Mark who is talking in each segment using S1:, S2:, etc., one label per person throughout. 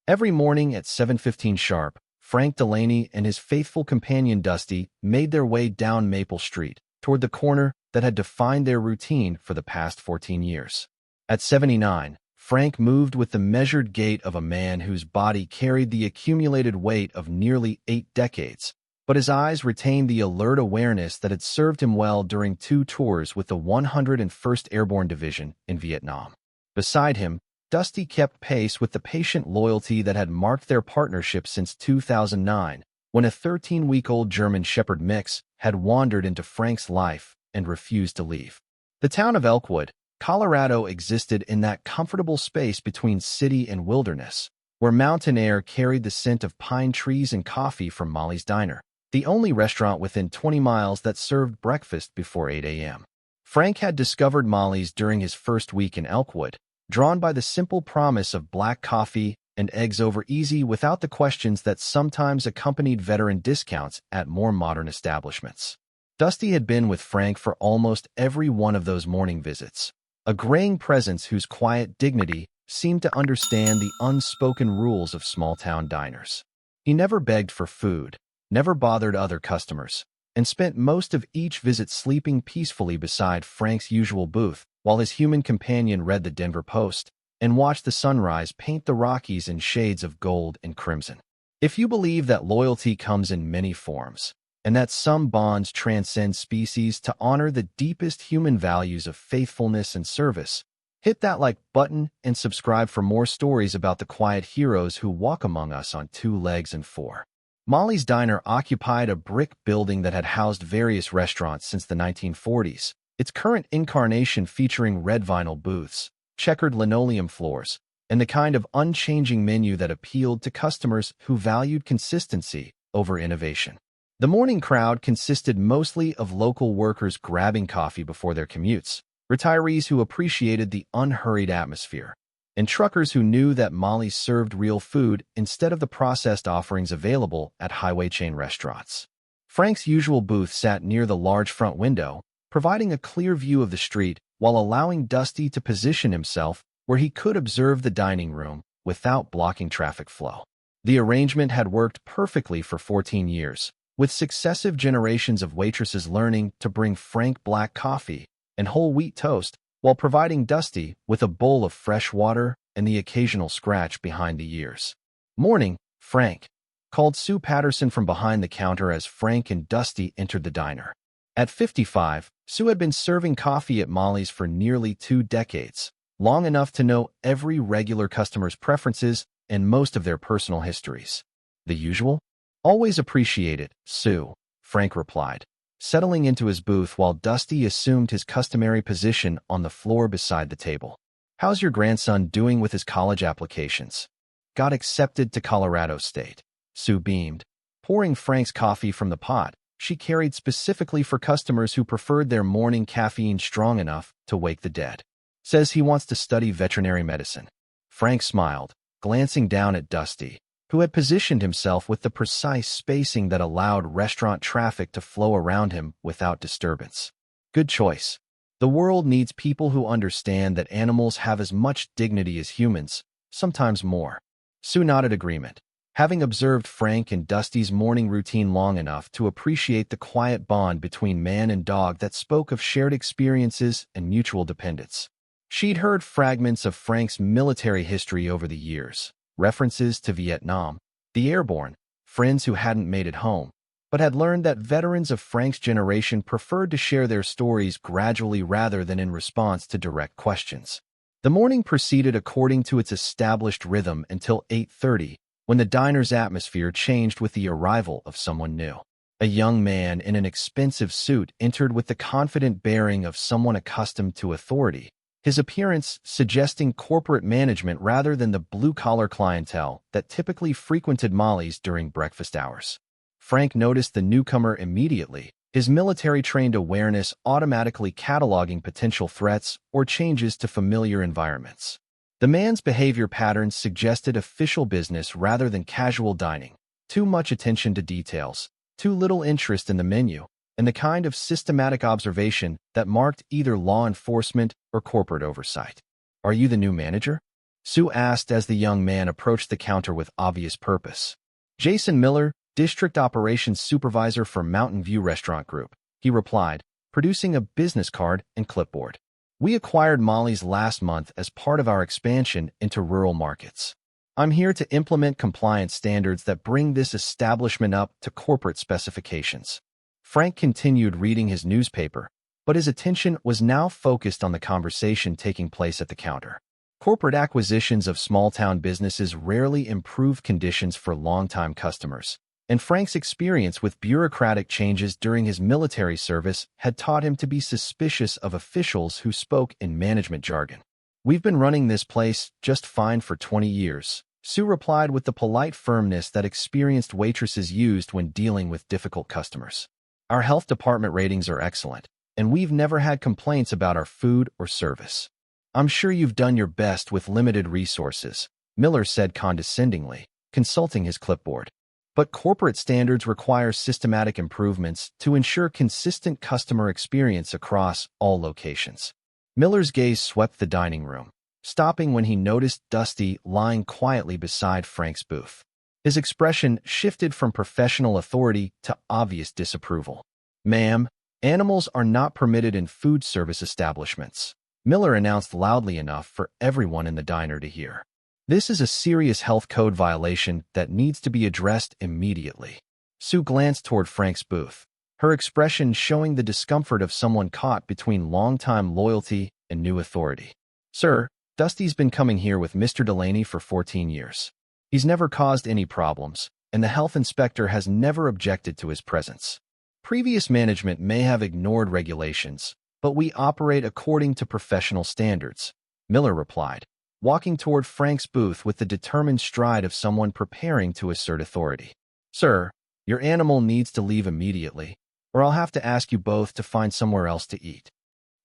S1: Every morning at 7:15 sharp, Frank Delaney and his faithful companion Dusty made their way down Maple Street, toward the corner that had defined their routine for the past 14 years. At 79, Frank moved with the measured gait of a man whose body carried the accumulated weight of nearly 8 decades, but his eyes retained the alert awareness that had served him well during 2 tours with the 101st Airborne Division in Vietnam. Beside him, Dusty kept pace with the patient loyalty that had marked their partnership since 2009, when a 13-week-old German Shepherd mix had wandered into Frank's life and refused to leave. The town of Elkwood, Colorado existed in that comfortable space between city and wilderness, where mountain air carried the scent of pine trees and coffee from Molly's Diner, the only restaurant within 20 miles that served breakfast before 8 a.m. Frank had discovered Molly's during his first week in Elkwood, drawn by the simple promise of black coffee and eggs over easy without the questions that sometimes accompanied veteran discounts at more modern establishments. Dusty had been with Frank for almost every one of those morning visits, a graying presence whose quiet dignity seemed to understand the unspoken rules of small-town diners. He never begged for food, never bothered other customers, and spent most of each visit sleeping peacefully beside Frank's usual booth, while his human companion read the Denver Post and watched the sunrise paint the Rockies in shades of gold and crimson. If you believe that loyalty comes in many forms, and that some bonds transcend species to honor the deepest human values of faithfulness and service, hit that like button and subscribe for more stories about the quiet heroes who walk among us on 2 legs and 4. Molly's Diner occupied a brick building that had housed various restaurants since the 1940s, its current incarnation featuring red vinyl booths, checkered linoleum floors, and the kind of unchanging menu that appealed to customers who valued consistency over innovation. The morning crowd consisted mostly of local workers grabbing coffee before their commutes, retirees who appreciated the unhurried atmosphere, and truckers who knew that Molly's served real food instead of the processed offerings available at highway chain restaurants. Frank's usual booth sat near the large front window, providing a clear view of the street while allowing Dusty to position himself where he could observe the dining room without blocking traffic flow. The arrangement had worked perfectly for 14 years, with successive generations of waitresses learning to bring Frank black coffee and whole wheat toast while providing Dusty with a bowl of fresh water and the occasional scratch behind the ears. "Morning, Frank," called Sue Patterson from behind the counter as Frank and Dusty entered the diner. At 55, Sue had been serving coffee at Molly's for nearly 2 decades, long enough to know every regular customer's preferences and most of their personal histories. "The usual? Always appreciate it, Sue," Frank replied, settling into his booth while Dusty assumed his customary position on the floor beside the table. "How's your grandson doing with his college applications?" "Got accepted to Colorado State," Sue beamed, pouring Frank's coffee from the pot she carried specifically for customers who preferred their morning caffeine strong enough to wake the dead. "Says he wants to study veterinary medicine." Frank smiled, glancing down at Dusty, who had positioned himself with the precise spacing that allowed restaurant traffic to flow around him without disturbance. "Good choice. The world needs people who understand that animals have as much dignity as humans, sometimes more." Sue nodded agreement, having observed Frank and Dusty's morning routine long enough to appreciate the quiet bond between man and dog that spoke of shared experiences and mutual dependence. She'd heard fragments of Frank's military history over the years, references to Vietnam, the Airborne, friends who hadn't made it home, but had learned that veterans of Frank's generation preferred to share their stories gradually rather than in response to direct questions. The morning proceeded according to its established rhythm until 8:30, when the diner's atmosphere changed with the arrival of someone new. A young man in an expensive suit entered with the confident bearing of someone accustomed to authority, his appearance suggesting corporate management rather than the blue-collar clientele that typically frequented Molly's during breakfast hours. Frank noticed the newcomer immediately, his military-trained awareness automatically cataloging potential threats or changes to familiar environments. The man's behavior patterns suggested official business rather than casual dining, too much attention to details, too little interest in the menu, and the kind of systematic observation that marked either law enforcement or corporate oversight. "Are you the new manager?" Sue asked as the young man approached the counter with obvious purpose. Jason Miller, District Operations Supervisor for Mountain View Restaurant Group, he replied, producing a business card and clipboard. We acquired Molly's last month as part of our expansion into rural markets. I'm here to implement compliance standards that bring this establishment up to corporate specifications. Frank continued reading his newspaper, but his attention was now focused on the conversation taking place at the counter. Corporate acquisitions of small-town businesses rarely improve conditions for longtime customers, and Frank's experience with bureaucratic changes during his military service had taught him to be suspicious of officials who spoke in management jargon. We've been running this place just fine for 20 years, Sue replied with the polite firmness that experienced waitresses used when dealing with difficult customers. Our health department ratings are excellent, and we've never had complaints about our food or service. I'm sure you've done your best with limited resources, Miller said condescendingly, consulting his clipboard. But corporate standards require systematic improvements to ensure consistent customer experience across all locations. Miller's gaze swept the dining room, stopping when he noticed Dusty lying quietly beside Frank's booth. His expression shifted from professional authority to obvious disapproval. Ma'am, animals are not permitted in food service establishments, Miller announced loudly enough for everyone in the diner to hear. This is a serious health code violation that needs to be addressed immediately. Sue glanced toward Frank's booth, her expression showing the discomfort of someone caught between long-time loyalty and new authority. Sir, Dusty's been coming here with Mr. Delaney for 14 years. He's never caused any problems, and the health inspector has never objected to his presence. Previous management may have ignored regulations, but we operate according to professional standards, Miller replied, walking toward Frank's booth with the determined stride of someone preparing to assert authority. Sir, your animal needs to leave immediately, or I'll have to ask you both to find somewhere else to eat.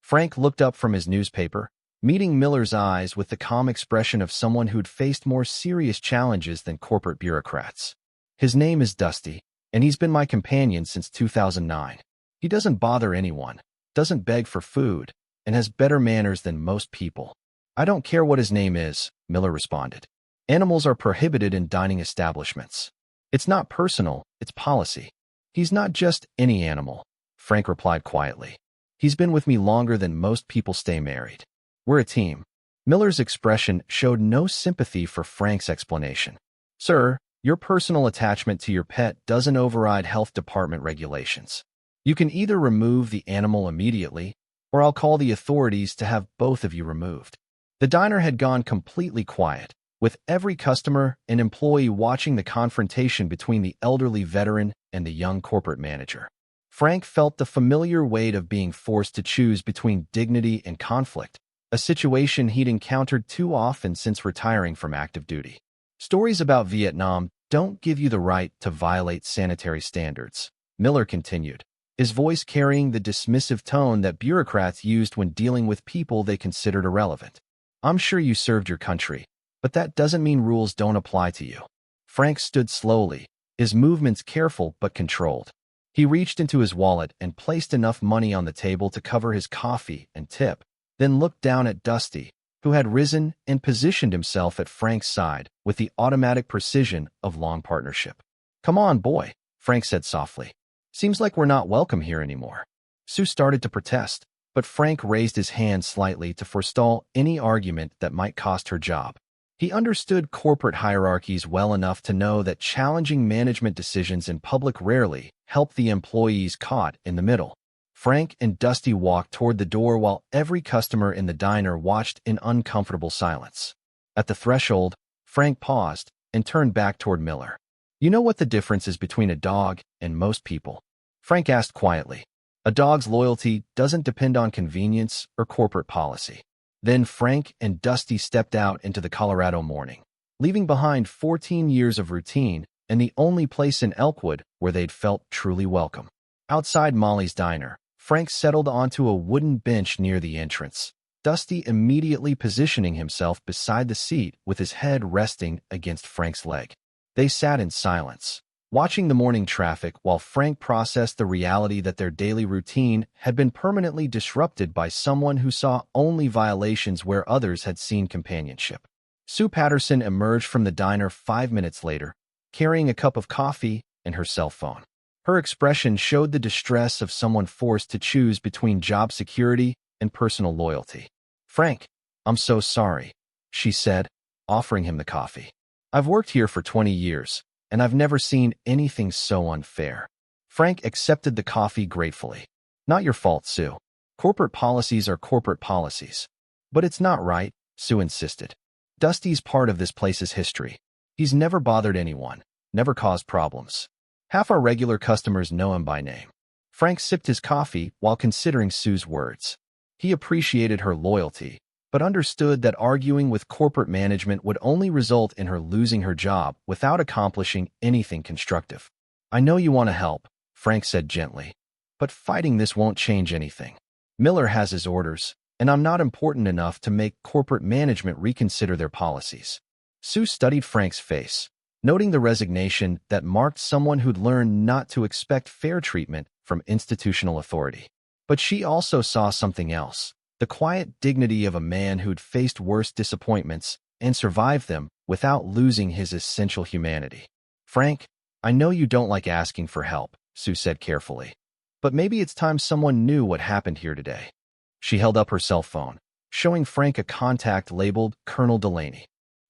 S1: Frank looked up from his newspaper, meeting Miller's eyes with the calm expression of someone who'd faced more serious challenges than corporate bureaucrats. His name is Dusty, and he's been my companion since 2009. He doesn't bother anyone, doesn't beg for food, and has better manners than most people. I don't care what his name is, Miller responded. Animals are prohibited in dining establishments. It's not personal, it's policy. He's not just any animal, Frank replied quietly. He's been with me longer than most people stay married. We're a team. Miller's expression showed no sympathy for Frank's explanation. Sir, your personal attachment to your pet doesn't override health department regulations. You can either remove the animal immediately, or I'll call the authorities to have both of you removed. The diner had gone completely quiet, with every customer and employee watching the confrontation between the elderly veteran and the young corporate manager. Frank felt the familiar weight of being forced to choose between dignity and conflict, a situation he'd encountered too often since retiring from active duty. Stories about Vietnam don't give you the right to violate sanitary standards, Miller continued, his voice carrying the dismissive tone that bureaucrats used when dealing with people they considered irrelevant. I'm sure you served your country, but that doesn't mean rules don't apply to you. Frank stood slowly, his movements careful but controlled. He reached into his wallet and placed enough money on the table to cover his coffee and tip, then looked down at Dusty, who had risen and positioned himself at Frank's side with the automatic precision of long partnership. Come on, boy, Frank said softly. Seems like we're not welcome here anymore. Sue started to protest, but Frank raised his hand slightly to forestall any argument that might cost her job. He understood corporate hierarchies well enough to know that challenging management decisions in public rarely help the employees caught in the middle. Frank and Dusty walked toward the door while every customer in the diner watched in uncomfortable silence. At the threshold, Frank paused and turned back toward Miller. You know what the difference is between a dog and most people? Frank asked quietly. A dog's loyalty doesn't depend on convenience or corporate policy. Then Frank and Dusty stepped out into the Colorado morning, leaving behind 14 years of routine and the only place in Elkwood where they'd felt truly welcome. Outside Molly's diner, Frank settled onto a wooden bench near the entrance, Dusty immediately positioning himself beside the seat with his head resting against Frank's leg. They sat in silence, watching the morning traffic while Frank processed the reality that their daily routine had been permanently disrupted by someone who saw only violations where others had seen companionship. Sue Patterson emerged from the diner 5 minutes later, carrying a cup of coffee and her cell phone. Her expression showed the distress of someone forced to choose between job security and personal loyalty. "Frank, I'm so sorry," she said, offering him the coffee. "I've worked here for 20 years, and I've never seen anything so unfair." Frank accepted the coffee gratefully. "Not your fault, Sue. Corporate policies are corporate policies." "But it's not right," Sue insisted. "Dusty's part of this place's history. He's never bothered anyone, never caused problems. Half our regular customers know him by name." Frank sipped his coffee while considering Sue's words. He appreciated her loyalty, but understood that arguing with corporate management would only result in her losing her job without accomplishing anything constructive. "I know you want to help," Frank said gently, "but fighting this won't change anything. Miller has his orders, and I'm not important enough to make corporate management reconsider their policies." Sue studied Frank's face, noting the resignation that marked someone who'd learned not to expect fair treatment from institutional authority. But she also saw something else, the quiet dignity of a man who'd faced worse disappointments and survived them without losing his essential humanity. "Frank, I know you don't like asking for help," Sue said carefully, "but maybe it's time someone knew what happened here today." She held up her cell phone, showing Frank a contact labeled Colonel Delaney.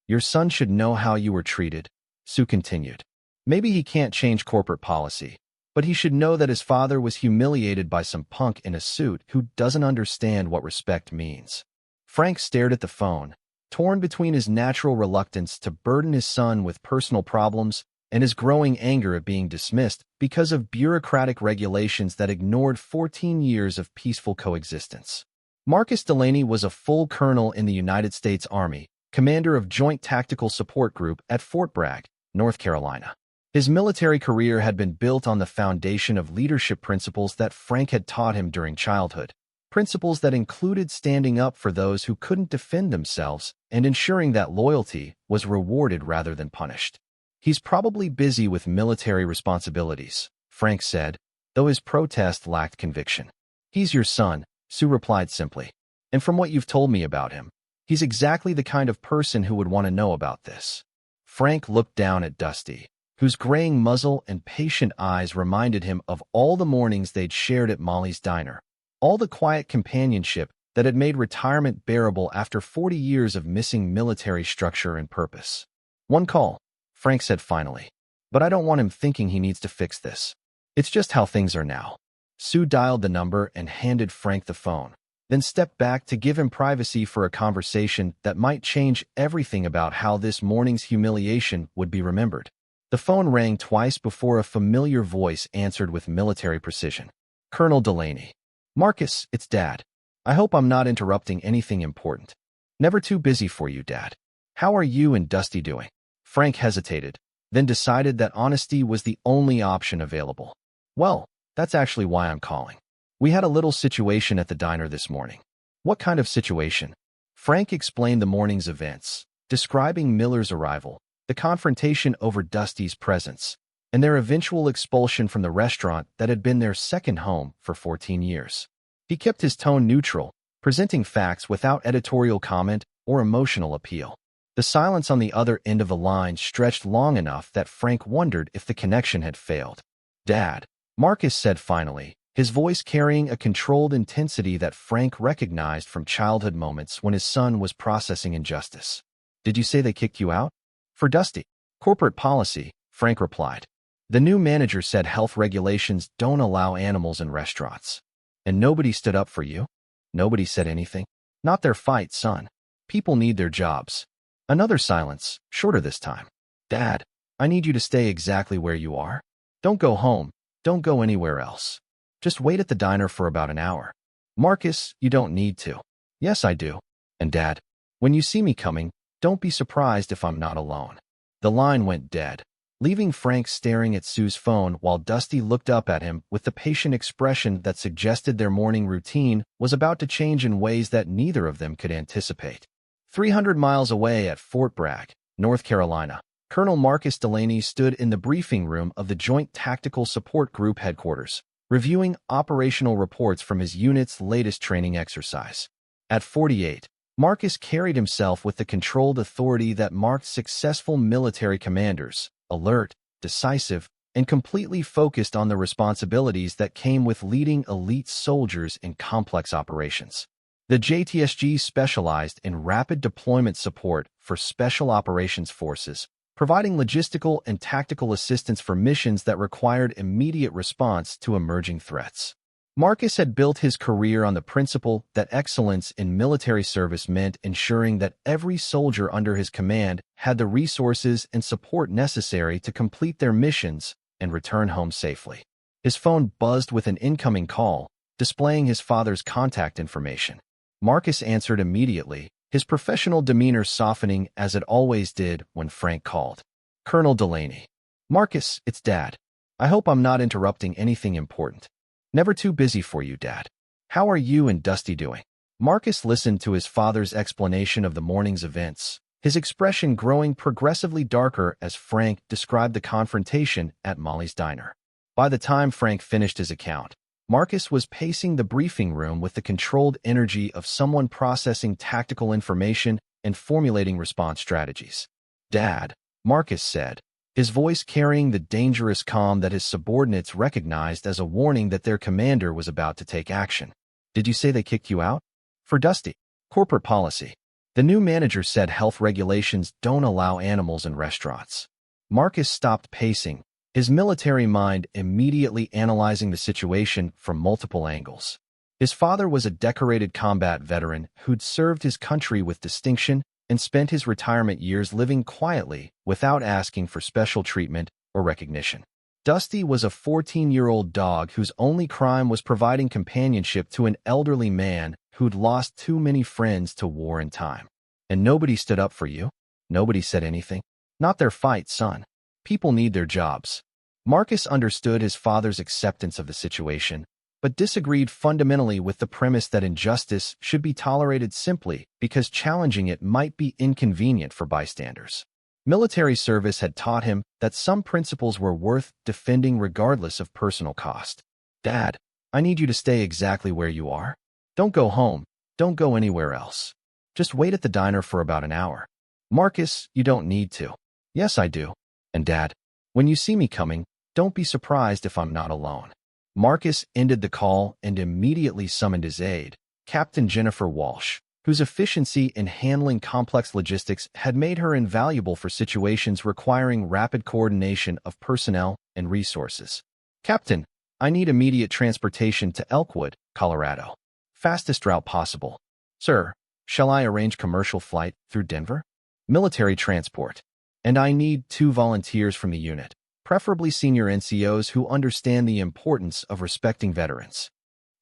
S1: "Your son should know how you were treated," Sue continued. "Maybe he can't change corporate policy, but he should know that his father was humiliated by some punk in a suit who doesn't understand what respect means." Frank stared at the phone, torn between his natural reluctance to burden his son with personal problems and his growing anger at being dismissed because of bureaucratic regulations that ignored 14 years of peaceful coexistence. Marcus Delaney was a full colonel in the United States Army, commander of Joint Tactical Support Group at Fort Bragg, North Carolina. His military career had been built on the foundation of leadership principles that Frank had taught him during childhood, principles that included standing up for those who couldn't defend themselves and ensuring that loyalty was rewarded rather than punished. "He's probably busy with military responsibilities," Frank said, though his protest lacked conviction. "He's your son," Sue replied simply. "And from what you've told me about him, he's exactly the kind of person who would want to know about this." Frank looked down at Dusty, whose graying muzzle and patient eyes reminded him of all the mornings they'd shared at Molly's diner, all the quiet companionship that had made retirement bearable after 40 years of missing military structure and purpose. "One call," Frank said finally, "but I don't want him thinking he needs to fix this. It's just how things are now." Sue dialed the number and handed Frank the phone, then stepped back to give him privacy for a conversation that might change everything about how this morning's humiliation would be remembered. The phone rang twice before a familiar voice answered with military precision. "Colonel Delaney." "Marcus, it's Dad. I hope I'm not interrupting anything important." "Never too busy for you, Dad. How are you and Dusty doing?" Frank hesitated, then decided that honesty was the only option available. "Well, that's actually why I'm calling. We had a little situation at the diner this morning." "What kind of situation?" Frank explained the morning's events, describing Miller's arrival, the confrontation over Dusty's presence, and their eventual expulsion from the restaurant that had been their second home for 14 years. He kept his tone neutral, presenting facts without editorial comment or emotional appeal. The silence on the other end of the line stretched long enough that Frank wondered if the connection had failed. "Dad," Marcus said finally, his voice carrying a controlled intensity that Frank recognized from childhood moments when his son was processing injustice. "Did you say they kicked you out?" "For Dusty. Corporate policy," Frank replied. "The new manager said health regulations don't allow animals in restaurants." "And nobody stood up for you?" "Nobody said anything. Not their fight, son. People need their jobs." Another silence, shorter this time. "Dad, I need you to stay exactly where you are. Don't go home. Don't go anywhere else. Just wait at the diner for about an hour." "Marcus, you don't need to." "Yes, I do. And Dad, when you see me coming, don't be surprised if I'm not alone." The line went dead, leaving Frank staring at Sue's phone while Dusty looked up at him with the patient expression that suggested their morning routine was about to change in ways that neither of them could anticipate. 300 miles away at Fort Bragg, North Carolina, Colonel Marcus Delaney stood in the briefing room of the Joint Tactical Support Group headquarters, reviewing operational reports from his unit's latest training exercise. At 48, Marcus carried himself with the controlled authority that marked successful military commanders, alert, decisive, and completely focused on the responsibilities that came with leading elite soldiers in complex operations. The JTSG specialized in rapid deployment support for special operations forces, providing logistical and tactical assistance for missions that required immediate response to emerging threats. Marcus had built his career on the principle that excellence in military service meant ensuring that every soldier under his command had the resources and support necessary to complete their missions and return home safely. His phone buzzed with an incoming call, displaying his father's contact information. Marcus answered immediately, his professional demeanor softening as it always did when Frank called. Colonel Delaney. Marcus, it's Dad. I hope I'm not interrupting anything important. Never too busy for you, Dad. How are you and Dusty doing? Marcus listened to his father's explanation of the morning's events, his expression growing progressively darker as Frank described the confrontation at Molly's diner. By the time Frank finished his account, Marcus was pacing the briefing room with the controlled energy of someone processing tactical information and formulating response strategies. Dad, Marcus said, his voice carrying the dangerous calm that his subordinates recognized as a warning that their commander was about to take action. Did you say they kicked you out? For Dusty. Corporate policy. The new manager said health regulations don't allow animals in restaurants. Marcus stopped pacing, his military mind immediately analyzing the situation from multiple angles. His father was a decorated combat veteran who'd served his country with distinction and spent his retirement years living quietly without asking for special treatment or recognition. Dusty was a 14-year-old dog whose only crime was providing companionship to an elderly man who'd lost too many friends to war and time. And nobody stood up for you? Nobody said anything? Not their fight, son. People need their jobs. Marcus understood his father's acceptance of the situation, but disagreed fundamentally with the premise that injustice should be tolerated simply because challenging it might be inconvenient for bystanders. Military service had taught him that some principles were worth defending regardless of personal cost. Dad, I need you to stay exactly where you are. Don't go home. Don't go anywhere else. Just wait at the diner for about an hour. Marcus, you don't need to. Yes, I do. And Dad, when you see me coming, don't be surprised if I'm not alone. Marcus ended the call and immediately summoned his aide, Captain Jennifer Walsh, whose efficiency in handling complex logistics had made her invaluable for situations requiring rapid coordination of personnel and resources. Captain, I need immediate transportation to Elkwood, Colorado. Fastest route possible. Sir, shall I arrange commercial flight through Denver? Military transport. And I need 2 volunteers from the unit, preferably senior NCOs who understand the importance of respecting veterans.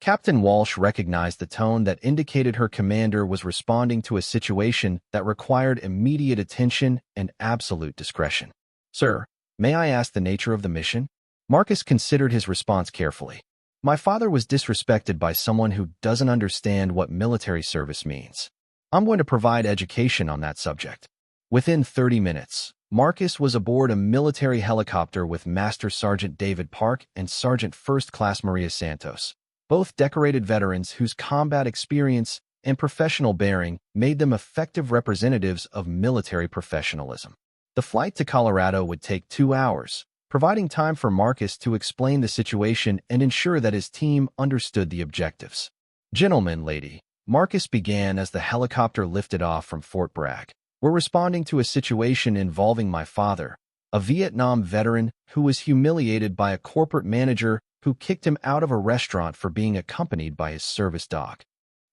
S1: Captain Walsh recognized the tone that indicated her commander was responding to a situation that required immediate attention and absolute discretion. Sir, may I ask the nature of the mission? Marcus considered his response carefully. My father was disrespected by someone who doesn't understand what military service means. I'm going to provide education on that subject. Within 30 minutes, Marcus was aboard a military helicopter with Master Sergeant David Park and Sergeant First Class Maria Santos, both decorated veterans whose combat experience and professional bearing made them effective representatives of military professionalism. The flight to Colorado would take 2 hours, providing time for Marcus to explain the situation and ensure that his team understood the objectives. Gentlemen, lady, Marcus began as the helicopter lifted off from Fort Bragg. We're responding to a situation involving my father, a Vietnam veteran who was humiliated by a corporate manager who kicked him out of a restaurant for being accompanied by his service dog.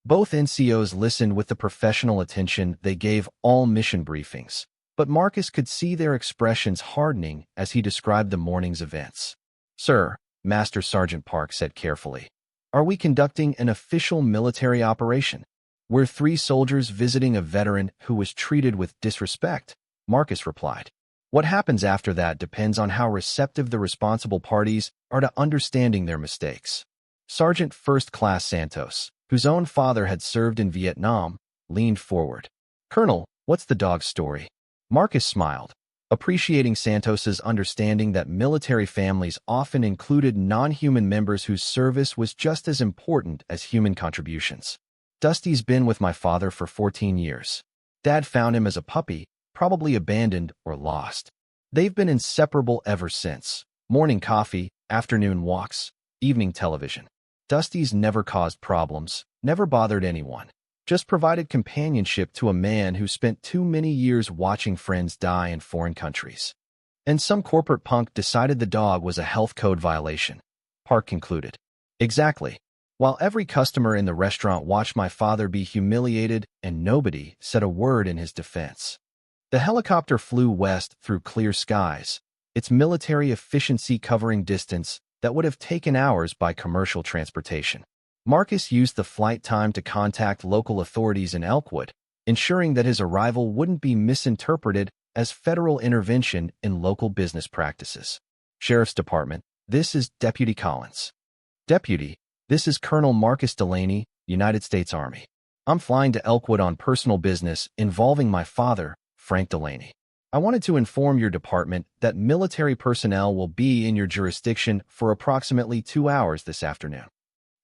S1: Both NCOs listened with the professional attention they gave all mission briefings, but Marcus could see their expressions hardening as he described the morning's events. Sir, Master Sergeant Park said carefully, are we conducting an official military operation? We're 3 soldiers visiting a veteran who was treated with disrespect, Marcus replied. What happens after that depends on how receptive the responsible parties are to understanding their mistakes. Sergeant First Class Santos, whose own father had served in Vietnam, leaned forward. Colonel, what's the dog's story? Marcus smiled, appreciating Santos's understanding that military families often included non-human members whose service was just as important as human contributions. Dusty's been with my father for 14 years. Dad found him as a puppy, probably abandoned or lost. They've been inseparable ever since. Morning coffee, afternoon walks, evening television. Dusty's never caused problems, never bothered anyone. Just provided companionship to a man who spent too many years watching friends die in foreign countries. And some corporate punk decided the dog was a health code violation. Park concluded. Exactly. While every customer in the restaurant watched my father be humiliated and nobody said a word in his defense. The helicopter flew west through clear skies, its military efficiency covering distance that would have taken hours by commercial transportation. Marcus used the flight time to contact local authorities in Elkwood, ensuring that his arrival wouldn't be misinterpreted as federal intervention in local business practices. Sheriff's Department, this is Deputy Collins. Deputy, this is Colonel Marcus Delaney, United States Army. I'm flying to Elkwood on personal business involving my father, Frank Delaney. I wanted to inform your department that military personnel will be in your jurisdiction for approximately 2 hours this afternoon.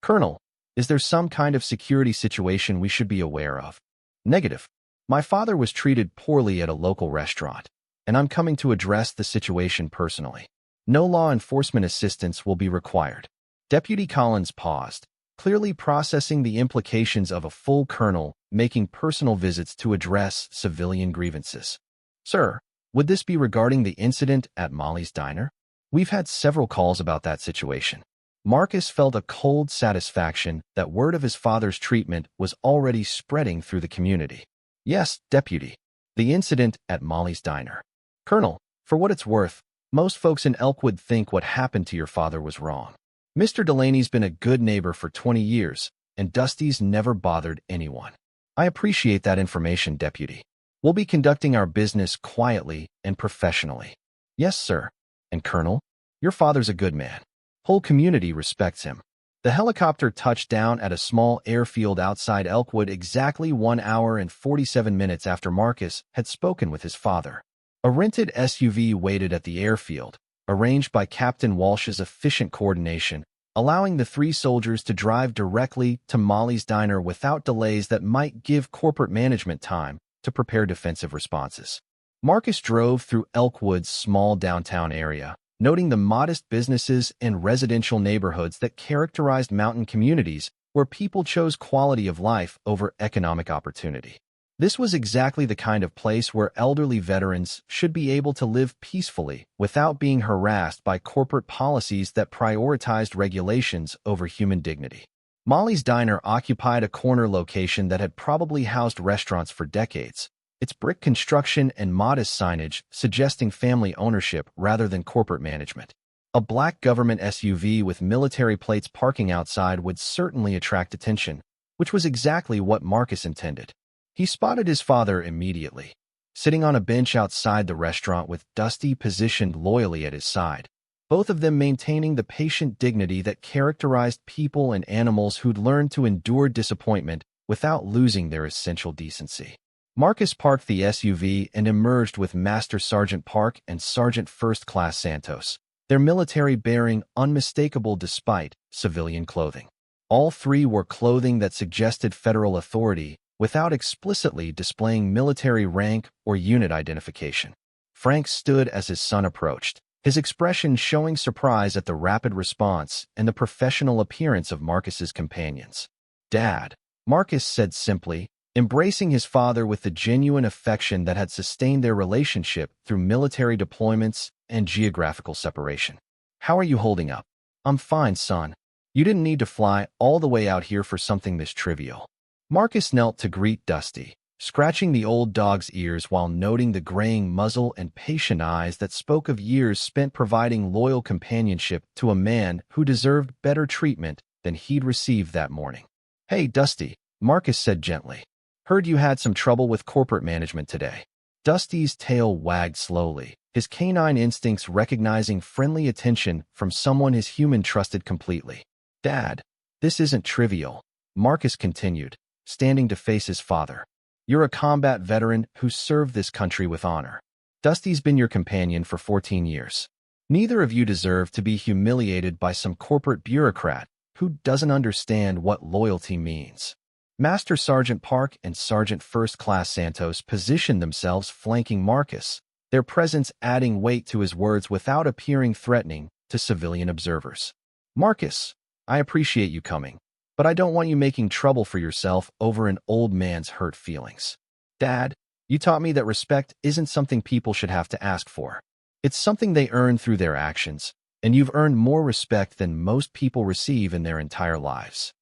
S1: Colonel, is there some kind of security situation we should be aware of? Negative. My father was treated poorly at a local restaurant, and I'm coming to address the situation personally. No law enforcement assistance will be required. Deputy Collins paused, clearly processing the implications of a full colonel making personal visits to address civilian grievances. Sir, would this be regarding the incident at Molly's Diner? We've had several calls about that situation. Marcus felt a cold satisfaction that word of his father's treatment was already spreading through the community. Yes, Deputy. The incident at Molly's Diner. Colonel, for what it's worth, most folks in Elkwood think what happened to your father was wrong. Mr. Delaney's been a good neighbor for 20 years, and Dusty's never bothered anyone. I appreciate that information, Deputy. We'll be conducting our business quietly and professionally. Yes, sir. And Colonel, your father's a good man. Whole community respects him. The helicopter touched down at a small airfield outside Elkwood exactly 1 hour and 47 minutes after Marcus had spoken with his father. A rented SUV waited at the airfield, arranged by Captain Walsh's efficient coordination, allowing the 3 soldiers to drive directly to Molly's Diner without delays that might give corporate management time to prepare defensive responses. Marcus drove through Elkwood's small downtown area, noting the modest businesses and residential neighborhoods that characterized mountain communities where people chose quality of life over economic opportunity. This was exactly the kind of place where elderly veterans should be able to live peacefully without being harassed by corporate policies that prioritized regulations over human dignity. Molly's Diner occupied a corner location that had probably housed restaurants for decades, its brick construction and modest signage suggesting family ownership rather than corporate management. A black government SUV with military plates parking outside would certainly attract attention, which was exactly what Marcus intended. He spotted his father immediately, sitting on a bench outside the restaurant with Dusty positioned loyally at his side, both of them maintaining the patient dignity that characterized people and animals who'd learned to endure disappointment without losing their essential decency. Marcus parked the SUV and emerged with Master Sergeant Park and Sergeant First Class Santos, their military bearing unmistakable despite civilian clothing. All 3 wore clothing that suggested federal authority without explicitly displaying military rank or unit identification. Frank stood as his son approached, his expression showing surprise at the rapid response and the professional appearance of Marcus's companions. Dad, Marcus said simply, embracing his father with the genuine affection that had sustained their relationship through military deployments and geographical separation. How are you holding up? I'm fine, son. You didn't need to fly all the way out here for something this trivial. Marcus knelt to greet Dusty, scratching the old dog's ears while noting the graying muzzle and patient eyes that spoke of years spent providing loyal companionship to a man who deserved better treatment than he'd received that morning. Hey, Dusty, Marcus said gently. Heard you had some trouble with corporate management today. Dusty's tail wagged slowly, his canine instincts recognizing friendly attention from someone his human trusted completely. Dad, this isn't trivial, Marcus continued, standing to face his father. You're a combat veteran who served this country with honor. Dusty's been your companion for 14 years. Neither of you deserve to be humiliated by some corporate bureaucrat who doesn't understand what loyalty means. Master Sergeant Park and Sergeant First Class Santos positioned themselves flanking Marcus, their presence adding weight to his words without appearing threatening to civilian observers. Marcus, I appreciate you coming, but I don't want you making trouble for yourself over an old man's hurt feelings. Dad, you taught me that respect isn't something people should have to ask for. It's something they earn through their actions, and you've earned more respect than most people receive in their entire lives.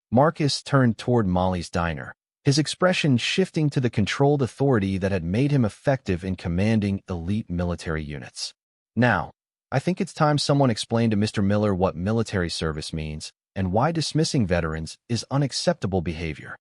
S1: Marcus turned toward Molly's diner, his expression shifting to the controlled authority that had made him effective in commanding elite military units. Now, I think it's time someone explained to Mr. Miller what military service means and why dismissing veterans is unacceptable behavior.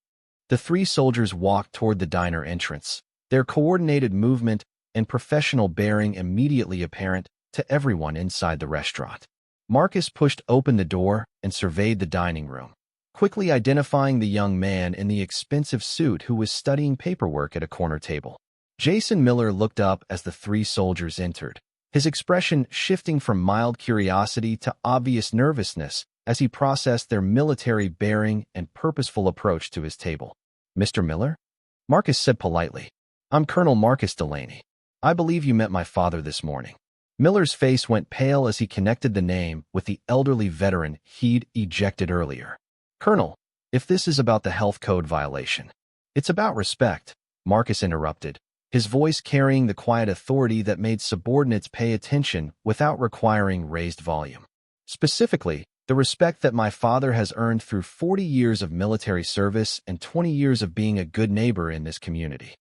S1: The three soldiers walked toward the diner entrance, their coordinated movement and professional bearing immediately apparent to everyone inside the restaurant. Marcus pushed open the door and surveyed the dining room, quickly identifying the young man in the expensive suit who was studying paperwork at a corner table. Jason Miller looked up as the three soldiers entered, his expression shifting from mild curiosity to obvious nervousness as he processed their military bearing and purposeful approach to his table. Mr. Miller? Marcus said politely. I'm Colonel Marcus Delaney. I believe you met my father this morning. Miller's face went pale as he connected the name with the elderly veteran he'd ejected earlier. Colonel, if this is about the health code violation, it's about respect, Marcus interrupted, his voice carrying the quiet authority that made subordinates pay attention without requiring raised volume. Specifically, the respect that my father has earned through 40 years of military service and 20 years of being a good neighbor in this community.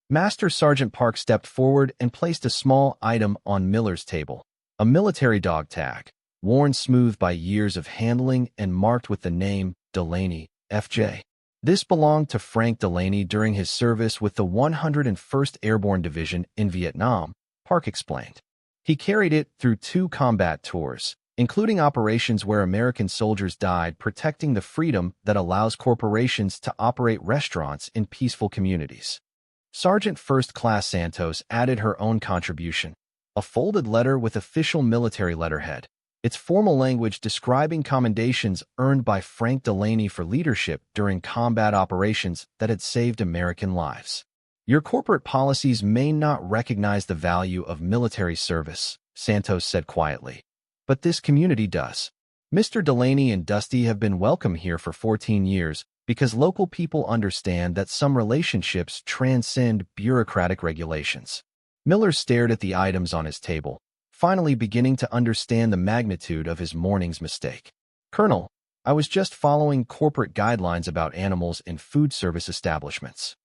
S1: Master Sergeant Park stepped forward and placed a small item on Miller's table, a military dog tag, worn smooth by years of handling and marked with the name Delaney, F.J. This belonged to Frank Delaney during his service with the 101st Airborne Division in Vietnam, Park explained. He carried it through 2 combat tours, including operations where American soldiers died protecting the freedom that allows corporations to operate restaurants in peaceful communities. Sergeant First Class Santos added her own contribution, a folded letter with official military letterhead, its formal language describing commendations earned by Frank Delaney for leadership during combat operations that had saved American lives. Your corporate policies may not recognize the value of military service, Santos said quietly, but this community does. Mr. Delaney and Dusty have been welcome here for 14 years because local people understand that some relationships transcend bureaucratic regulations. Miller stared at the items on his table, finally beginning to understand the magnitude of his morning's mistake. Colonel, I was just following corporate guidelines about animals in food service establishments.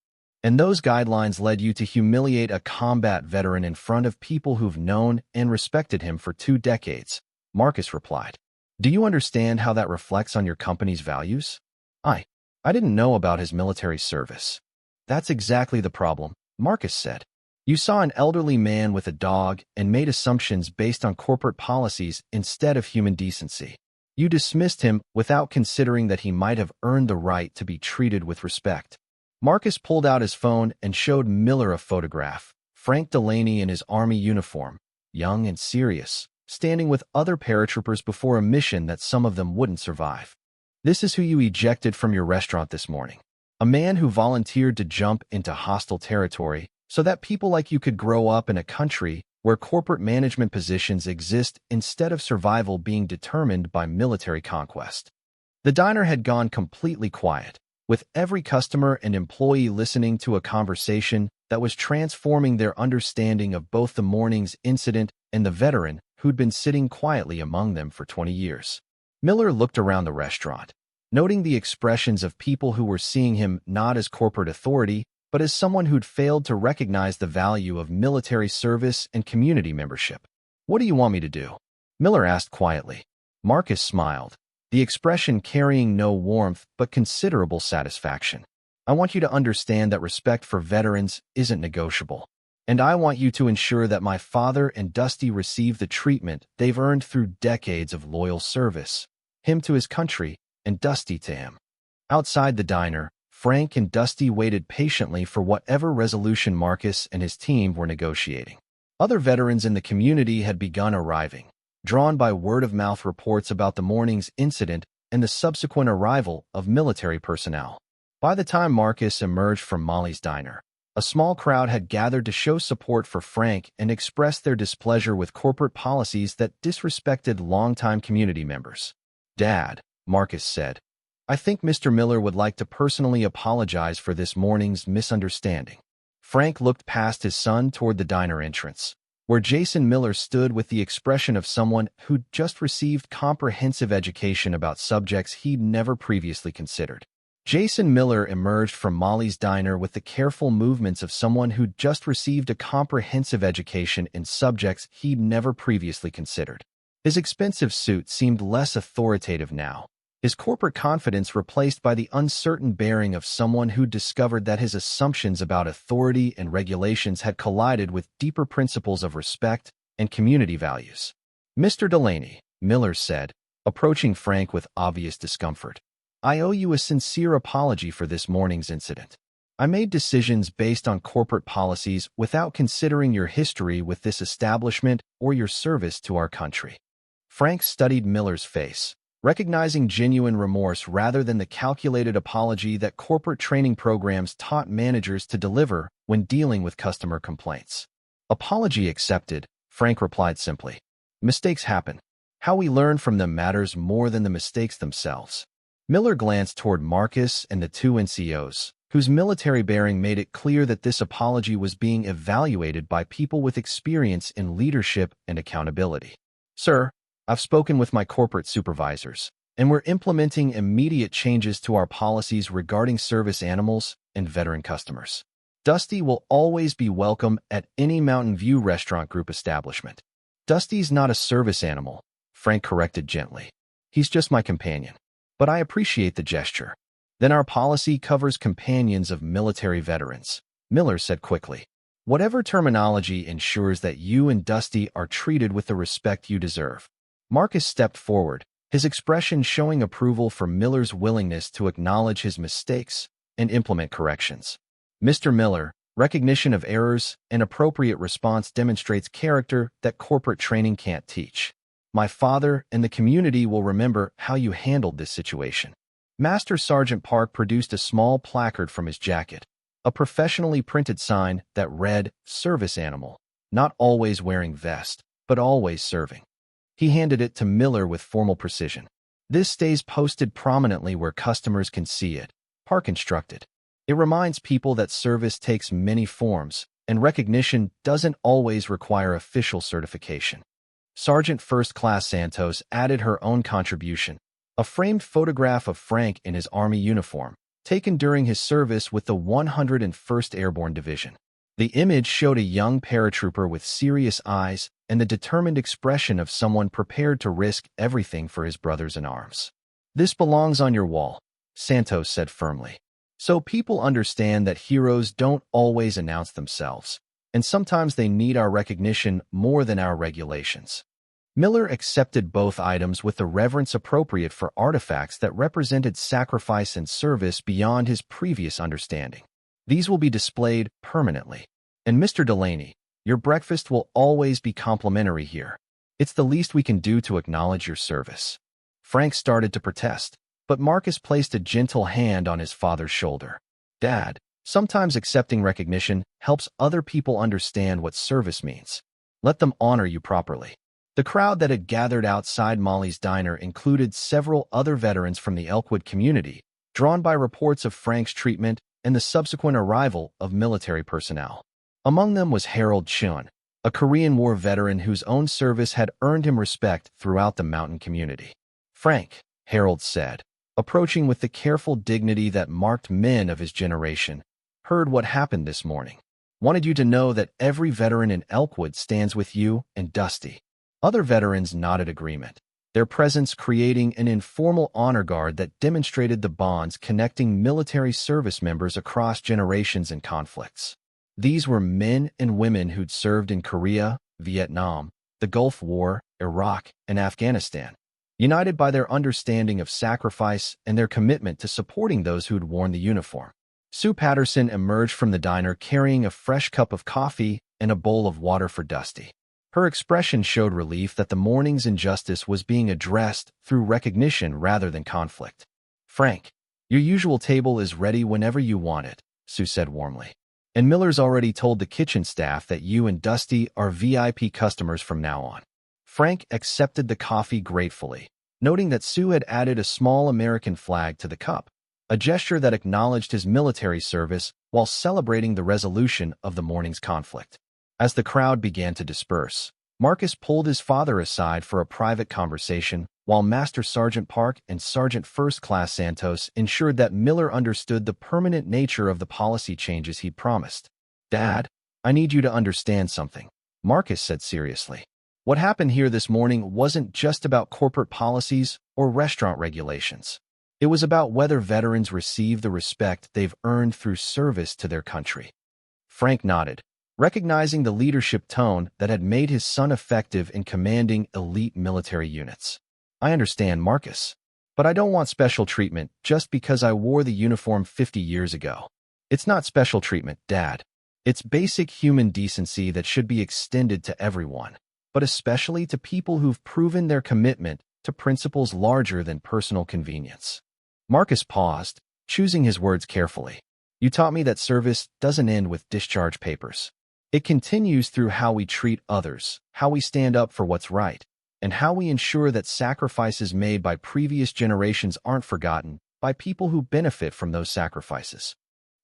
S1: And those guidelines led you to humiliate a combat veteran in front of people who've known and respected him for 2 decades, Marcus replied. Do you understand how that reflects on your company's values? I didn't know about his military service. That's exactly the problem, Marcus said. You saw an elderly man with a dog and made assumptions based on corporate policies instead of human decency. You dismissed him without considering that he might have earned the right to be treated with respect. Marcus pulled out his phone and showed Miller a photograph, Frank Delaney in his Army uniform, young and serious, standing with other paratroopers before a mission that some of them wouldn't survive. This is who you ejected from your restaurant this morning. A man who volunteered to jump into hostile territory so that people like you could grow up in a country where corporate management positions exist instead of survival being determined by military conquest. The diner had gone completely quiet, with every customer and employee listening to a conversation that was transforming their understanding of both the morning's incident and the veteran who'd been sitting quietly among them for 20 years. Miller looked around the restaurant, noting the expressions of people who were seeing him not as corporate authority, but as someone who'd failed to recognize the value of military service and community membership. What do you want me to do? Miller asked quietly. Marcus smiled, the expression carrying no warmth but considerable satisfaction. I want you to understand that respect for veterans isn't negotiable. And I want you to ensure that my father and Dusty receive the treatment they've earned through decades of loyal service, him to his country and Dusty to him. Outside the diner, Frank and Dusty waited patiently for whatever resolution Marcus and his team were negotiating. Other veterans in the community had begun arriving, drawn by word-of-mouth reports about the morning's incident and the subsequent arrival of military personnel. By the time Marcus emerged from Molly's diner, a small crowd had gathered to show support for Frank and express their displeasure with corporate policies that disrespected longtime community members. "Dad," Marcus said, "I think Mr. Miller would like to personally apologize for this morning's misunderstanding." Frank looked past his son toward the diner entrance, where Jason Miller stood with the expression of someone who'd just received comprehensive education about subjects he'd never previously considered. Jason Miller emerged from Molly's diner with the careful movements of someone who'd just received a comprehensive education in subjects he'd never previously considered. His expensive suit seemed less authoritative now, his corporate confidence replaced by the uncertain bearing of someone who'd discovered that his assumptions about authority and regulations had collided with deeper principles of respect and community values. "Mr. Delaney," Miller said, approaching Frank with obvious discomfort, "I owe you a sincere apology for this morning's incident. I made decisions based on corporate policies without considering your history with this establishment or your service to our country." Frank studied Miller's face, recognizing genuine remorse rather than the calculated apology that corporate training programs taught managers to deliver when dealing with customer complaints. "Apology accepted," Frank replied simply. "Mistakes happen. How we learn from them matters more than the mistakes themselves." Miller glanced toward Marcus and the two NCOs, whose military bearing made it clear that this apology was being evaluated by people with experience in leadership and accountability. "Sir, I've spoken with my corporate supervisors, and we're implementing immediate changes to our policies regarding service animals and veteran customers. Dusty will always be welcome at any Mountain View Restaurant Group establishment." "Dusty's not a service animal," Frank corrected gently. "He's just my companion. But I appreciate the gesture." "Then our policy covers companions of military veterans," Miller said quickly. "Whatever terminology ensures that you and Dusty are treated with the respect you deserve." Marcus stepped forward, his expression showing approval for Miller's willingness to acknowledge his mistakes and implement corrections. "Mr. Miller, recognition of errors and appropriate response demonstrates character that corporate training can't teach. My father and the community will remember how you handled this situation." Master Sergeant Park produced a small placard from his jacket, a professionally printed sign that read, "Service Animal, not always wearing vest, but always serving." He handed it to Miller with formal precision. "This stays posted prominently where customers can see it," Park instructed. "It reminds people that service takes many forms, and recognition doesn't always require official certification." Sergeant First Class Santos added her own contribution, a framed photograph of Frank in his Army uniform, taken during his service with the 101st Airborne Division. The image showed a young paratrooper with serious eyes and the determined expression of someone prepared to risk everything for his brothers in arms. "This belongs on your wall," Santos said firmly, "so people understand that heroes don't always announce themselves, and sometimes they need our recognition more than our regulations." Miller accepted both items with the reverence appropriate for artifacts that represented sacrifice and service beyond his previous understanding. "These will be displayed permanently. And Mr. Delaney, your breakfast will always be complimentary here. It's the least we can do to acknowledge your service." Frank started to protest, but Marcus placed a gentle hand on his father's shoulder. "Dad, sometimes accepting recognition helps other people understand what service means. Let them honor you properly." The crowd that had gathered outside Molly's diner included several other veterans from the Elkwood community, drawn by reports of Frank's treatment and the subsequent arrival of military personnel. Among them was Harold Chun, a Korean War veteran whose own service had earned him respect throughout the mountain community. "Frank," Harold said, approaching with the careful dignity that marked men of his generation, "heard what happened this morning. Wanted you to know that every veteran in Elkwood stands with you and Dusty." Other veterans nodded agreement, their presence creating an informal honor guard that demonstrated the bonds connecting military service members across generations and conflicts. These were men and women who'd served in Korea, Vietnam, the Gulf War, Iraq, and Afghanistan, united by their understanding of sacrifice and their commitment to supporting those who'd worn the uniform. Sue Patterson emerged from the diner carrying a fresh cup of coffee and a bowl of water for Dusty. Her expression showed relief that the morning's injustice was being addressed through recognition rather than conflict. "Frank, Your usual table is ready whenever you want it, Sue said warmly. And Miller's already told the kitchen staff that you and Dusty are VIP customers from now on. Frank accepted the coffee gratefully, noting that Sue had added a small American flag to the cup, a gesture that acknowledged his military service while celebrating the resolution of the morning's conflict. As the crowd began to disperse, Marcus pulled his father aside for a private conversation, while Master Sergeant Park and Sergeant First Class Santos ensured that Miller understood the permanent nature of the policy changes he'd promised. "Dad, I need you to understand something," Marcus said seriously. "What happened here this morning wasn't just about corporate policies or restaurant regulations. It was about whether veterans receive the respect they've earned through service to their country." Frank nodded, recognizing the leadership tone that had made his son effective in commanding elite military units. "I understand, Marcus, but I don't want special treatment just because I wore the uniform 50 years ago. It's not special treatment, Dad. It's basic human decency that should be extended to everyone, but especially to people who've proven their commitment to principles larger than personal convenience." Marcus paused, choosing his words carefully. "You taught me that service doesn't end with discharge papers. It continues through how we treat others, how we stand up for what's right, and how we ensure that sacrifices made by previous generations aren't forgotten by people who benefit from those sacrifices."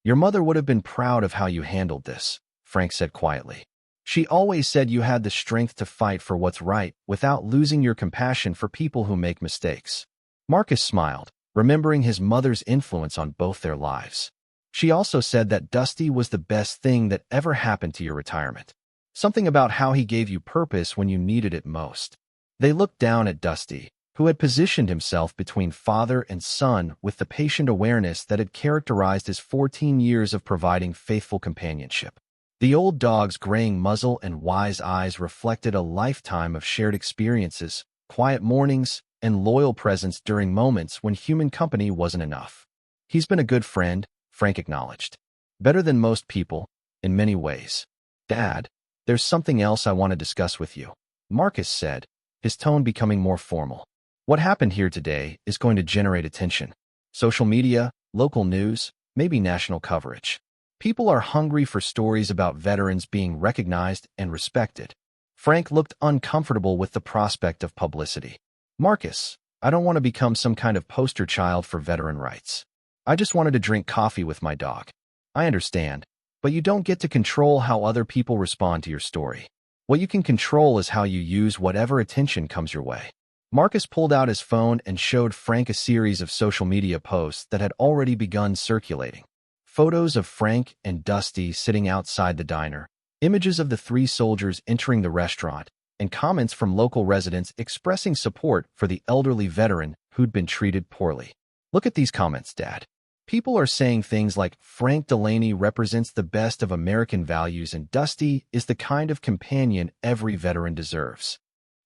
S1: "Your mother would have been proud of how you handled this," Frank said quietly. "She always said you had the strength to fight for what's right without losing your compassion for people who make mistakes." Marcus smiled, remembering his mother's influence on both their lives. "She also said that Dusty was the best thing that ever happened to your retirement. Something about how he gave you purpose when you needed it most." They looked down at Dusty, who had positioned himself between father and son with the patient awareness that had characterized his 14 years of providing faithful companionship. The old dog's graying muzzle and wise eyes reflected a lifetime of shared experiences, quiet mornings, and loyal presence during moments when human company wasn't enough. "He's been a good friend," Frank acknowledged. "Better than most people, in many ways." "Dad, there's something else I want to discuss with you," Marcus said, his tone becoming more formal. "What happened here today is going to generate attention. Social media, local news, maybe national coverage. People are hungry for stories about veterans being recognized and respected." Frank looked uncomfortable with the prospect of publicity. "Marcus, I don't want to become some kind of poster child for veteran rights. I just wanted to drink coffee with my dog. I understand, but you don't get to control how other people respond to your story. What you can control is how you use whatever attention comes your way." Marcus pulled out his phone and showed Frank a series of social media posts that had already begun circulating. Photos of Frank and Dusty sitting outside the diner, images of the three soldiers entering the restaurant, and comments from local residents expressing support for the elderly veteran who'd been treated poorly. "Look at these comments, Dad. People are saying things like, Frank Delaney represents the best of American values and Dusty is the kind of companion every veteran deserves.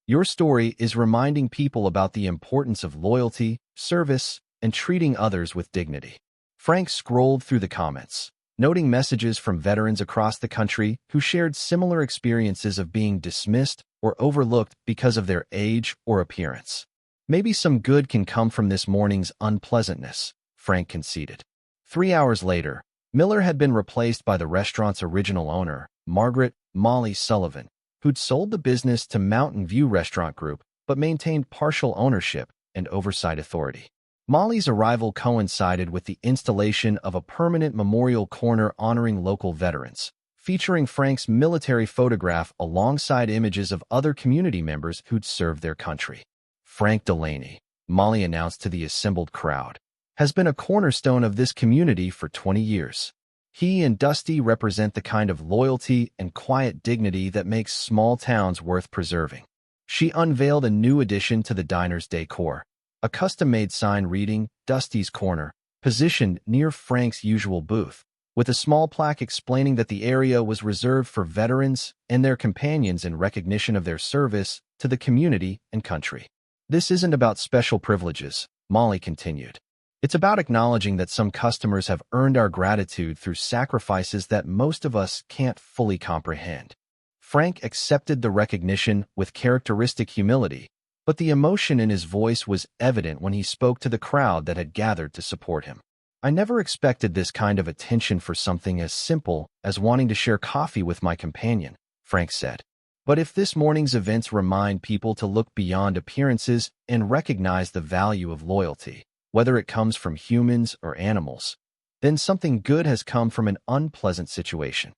S1: Your story is reminding people about the importance of loyalty, service, and treating others with dignity." Frank scrolled through the comments, noting messages from veterans across the country who shared similar experiences of being dismissed or overlooked because of their age or appearance. "Maybe some good can come from this morning's unpleasantness," Frank conceded. 3 hours later, Miller had been replaced by the restaurant's original owner, Margaret "Molly" Sullivan, who'd sold the business to Mountain View Restaurant Group but maintained partial ownership and oversight authority. Molly's arrival coincided with the installation of a permanent memorial corner honoring local veterans, featuring Frank's military photograph alongside images of other community members who'd served their country. "Frank Delaney," Molly announced to the assembled crowd, "has been a cornerstone of this community for 20 years. He and Dusty represent the kind of loyalty and quiet dignity that makes small towns worth preserving." She unveiled a new addition to the diner's decor, a custom-made sign reading, "Dusty's Corner," positioned near Frank's usual booth, with a small plaque explaining that the area was reserved for veterans and their companions in recognition of their service to the community and country. "This isn't about special privileges," Molly continued. "It's about acknowledging that some customers have earned our gratitude through sacrifices that most of us can't fully comprehend." Frank accepted the recognition with characteristic humility, but the emotion in his voice was evident when he spoke to the crowd that had gathered to support him. I never expected this kind of attention for something as simple as wanting to share coffee with my companion, Frank said. But if this morning's events remind people to look beyond appearances and recognize the value of loyalty, whether it comes from humans or animals, then something good has come from an unpleasant situation.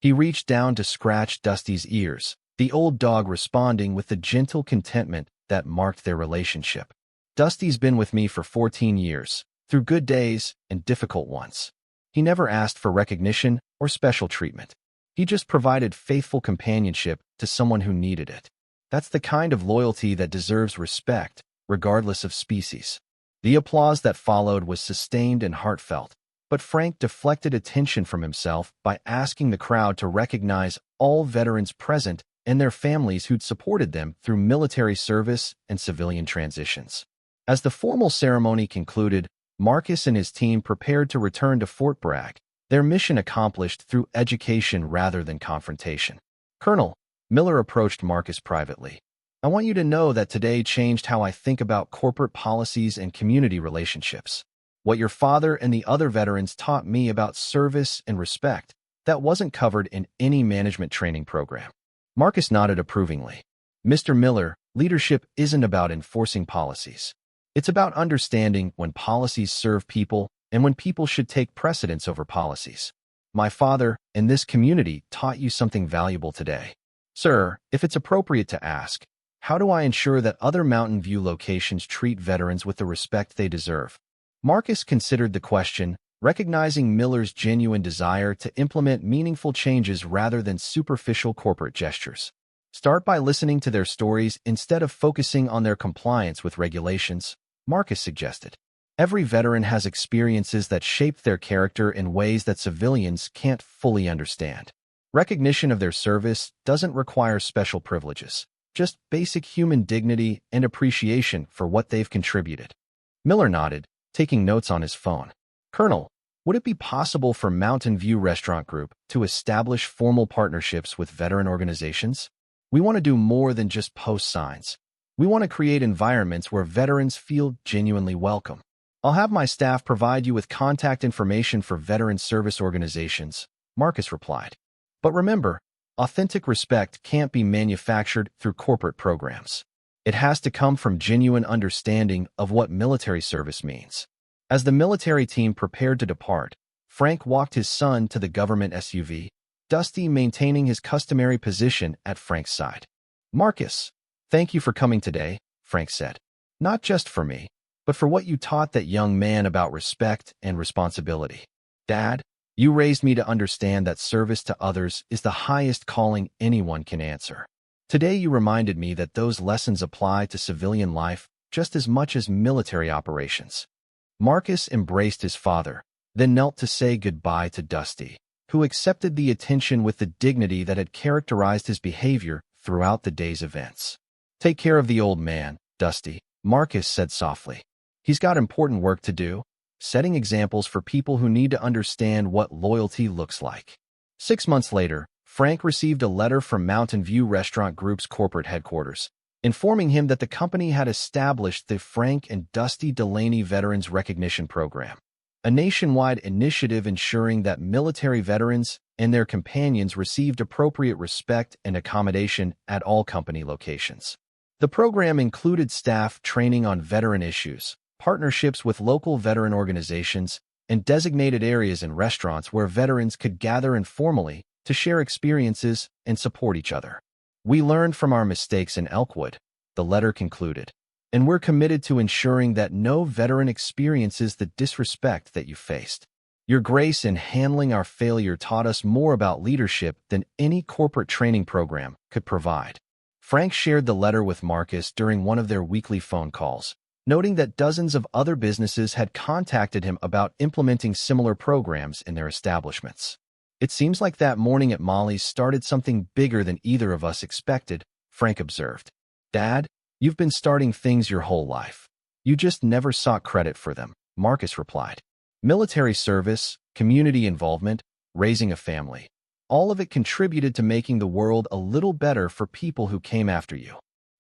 S1: He reached down to scratch Dusty's ears, the old dog responding with the gentle contentment that marked their relationship. Dusty's been with me for 14 years, through good days and difficult ones. He never asked for recognition or special treatment. He just provided faithful companionship to someone who needed it. That's the kind of loyalty that deserves respect, regardless of species. The applause that followed was sustained and heartfelt, but Frank deflected attention from himself by asking the crowd to recognize all veterans present and their families who'd supported them through military service and civilian transitions. As the formal ceremony concluded, Marcus and his team prepared to return to Fort Bragg, their mission accomplished through education rather than confrontation. Colonel, Miller approached Marcus privately. I want you to know that today changed how I think about corporate policies and community relationships. What your father and the other veterans taught me about service and respect, that wasn't covered in any management training program. Marcus nodded approvingly. Mr. Miller, leadership isn't about enforcing policies. It's about understanding when policies serve people and when people should take precedence over policies. My father and this community taught you something valuable today. Sir, if it's appropriate to ask, how do I ensure that other Mountain View locations treat veterans with the respect they deserve? Marcus considered the question, recognizing Miller's genuine desire to implement meaningful changes rather than superficial corporate gestures. Start by listening to their stories instead of focusing on their compliance with regulations, Marcus suggested. Every veteran has experiences that shape their character in ways that civilians can't fully understand. Recognition of their service doesn't require special privileges, just basic human dignity and appreciation for what they've contributed. Miller nodded, taking notes on his phone. Colonel, would it be possible for Mountain View Restaurant Group to establish formal partnerships with veteran organizations? We want to do more than just post signs. We want to create environments where veterans feel genuinely welcome. I'll have my staff provide you with contact information for veteran service organizations, Marcus replied. But remember, authentic respect can't be manufactured through corporate programs. It has to come from genuine understanding of what military service means. As the military team prepared to depart, Frank walked his son to the government SUV, Dusty maintaining his customary position at Frank's side. Marcus, thank you for coming today, Frank said. Not just for me, but for what you taught that young man about respect and responsibility. Dad, you raised me to understand that service to others is the highest calling anyone can answer. Today you reminded me that those lessons apply to civilian life just as much as military operations. Marcus embraced his father, then knelt to say goodbye to Dusty, who accepted the attention with the dignity that had characterized his behavior throughout the day's events. Take care of the old man, Dusty, Marcus said softly. He's got important work to do, setting examples for people who need to understand what loyalty looks like. 6 months later, Frank received a letter from Mountain View Restaurant Group's corporate headquarters, informing him that the company had established the Frank and Dusty Delaney Veterans Recognition Program, a nationwide initiative ensuring that military veterans and their companions received appropriate respect and accommodation at all company locations. The program included staff training on veteran issues, partnerships with local veteran organizations, and designated areas in restaurants where veterans could gather informally to share experiences and support each other. We learned from our mistakes in Elkwood, the letter concluded, and we're committed to ensuring that no veteran experiences the disrespect that you faced. Your grace in handling our failure taught us more about leadership than any corporate training program could provide. Frank shared the letter with Marcus during one of their weekly phone calls, noting that dozens of other businesses had contacted him about implementing similar programs in their establishments. It seems like that morning at Molly's started something bigger than either of us expected, Frank observed. Dad, you've been starting things your whole life. You just never sought credit for them, Marcus replied. Military service, community involvement, raising a family. All of it contributed to making the world a little better for people who came after you.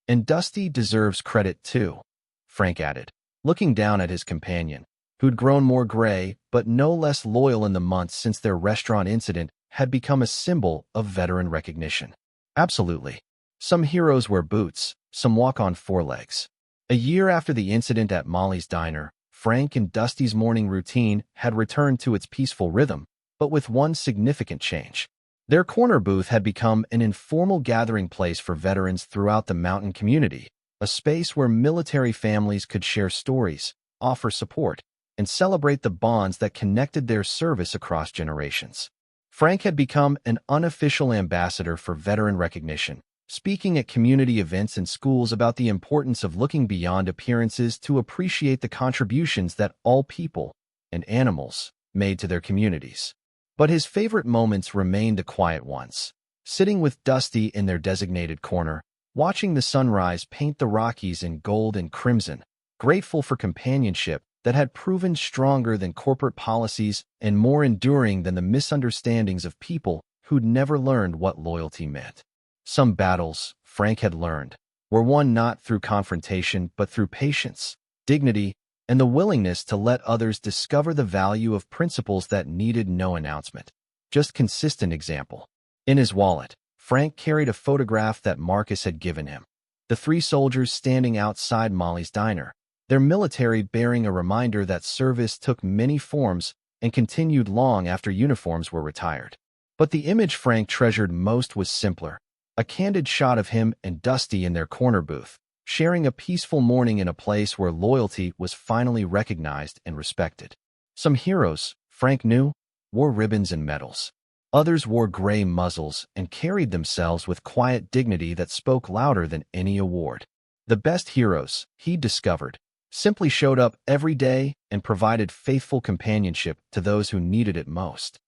S1: And Dusty deserves credit too, Frank added, looking down at his companion. who'd grown more gray but no less loyal in the months since their restaurant incident, had become a symbol of veteran recognition. Absolutely. Some heroes wear boots, some walk on four legs. A year after the incident at Molly's Diner, Frank and Dusty's morning routine had returned to its peaceful rhythm, but with one significant change. Their corner booth had become an informal gathering place for veterans throughout the mountain community, a space where military families could share stories, offer support, and celebrate the bonds that connected their service across generations. Frank had become an unofficial ambassador for veteran recognition, speaking at community events and schools about the importance of looking beyond appearances to appreciate the contributions that all people and animals made to their communities. But his favorite moments remained the quiet ones, sitting with Dusty in their designated corner, watching the sunrise paint the Rockies in gold and crimson, grateful for companionship that had proven stronger than corporate policies and more enduring than the misunderstandings of people who'd never learned what loyalty meant. Some battles, Frank had learned, were won not through confrontation but through patience, dignity, and the willingness to let others discover the value of principles that needed no announcement. Just consistent example. In his wallet, Frank carried a photograph that Marcus had given him. The three soldiers standing outside Molly's Diner, their military bearing a reminder that service took many forms and continued long after uniforms were retired. But the image Frank treasured most was simpler, a candid shot of him and Dusty in their corner booth, sharing a peaceful morning in a place where loyalty was finally recognized and respected. Some heroes, Frank knew, wore ribbons and medals. Others wore gray muzzles and carried themselves with quiet dignity that spoke louder than any award. The best heroes, he discovered, simply showed up every day and provided faithful companionship to those who needed it most.